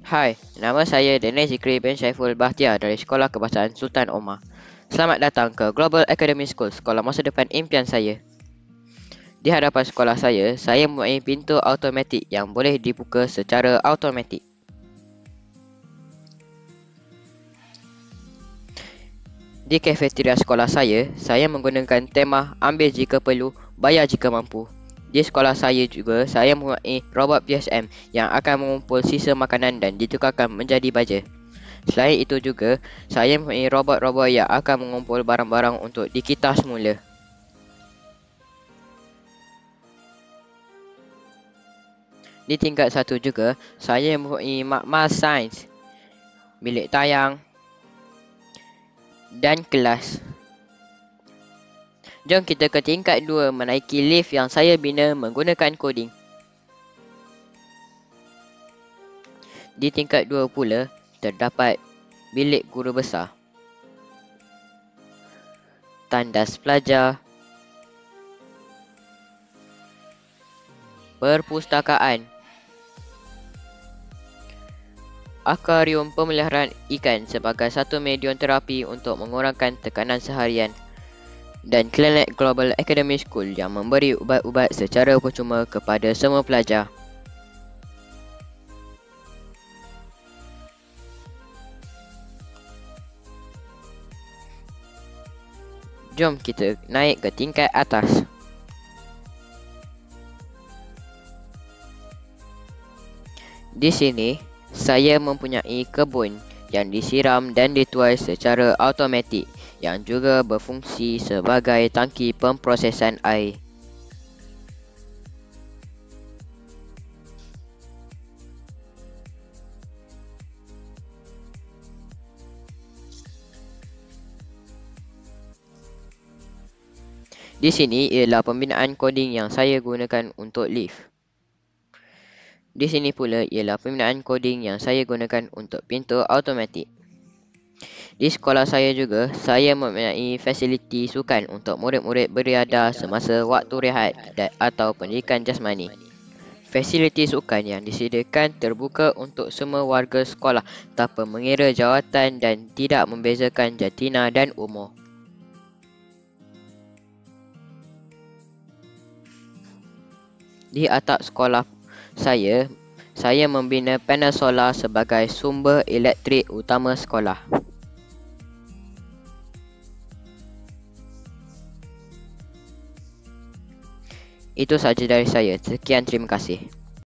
Hai, nama saya Daniel Zikri bin Syaiful Bahtiar dari Sekolah Kebangsaan Sultan Omar. Selamat datang ke Global Academy School, sekolah masa depan impian saya. Di hadapan sekolah saya mempunyai pintu automatik yang boleh dibuka secara automatik. Di kafeteria sekolah saya menggunakan tema ambil jika perlu, bayar jika mampu. Di sekolah saya mempunyai robot PSM yang akan mengumpul sisa makanan dan ditukarkan menjadi baja. Selain itu juga, saya mempunyai robot-robot yang akan mengumpul barang-barang untuk dikitah semula. Di tingkat 1 juga, saya mempunyai makmal sains, bilik tayang dan kelas. Jom kita ke tingkat 2 menaiki lift yang saya bina menggunakan koding. Di tingkat 2 pula, terdapat bilik guru besar, tandas pelajar, perpustakaan, akuarium pemeliharaan ikan sebagai satu medium terapi untuk mengurangkan tekanan seharian, dan klinik Global Academy School yang memberi ubat-ubat secara percuma kepada semua pelajar. Jom kita naik ke tingkat atas. Di sini, saya mempunyai kebun yang disiram dan dituai secara automatik yang juga berfungsi sebagai tangki pemprosesan air. Di sini ialah pembinaan koding yang saya gunakan untuk lift. Di sini pula ialah pembinaan koding yang saya gunakan untuk pintu automatik. Di sekolah saya juga, saya mempunyai fasiliti sukan untuk murid-murid beriadah semasa waktu rehat atau pendidikan jasmani. Fasiliti sukan yang disediakan terbuka untuk semua warga sekolah tanpa mengira jawatan dan tidak membezakan jantina dan umur. Di atap sekolah saya membina panel solar sebagai sumber elektrik utama sekolah. Itu sahaja dari saya. Sekian, terima kasih.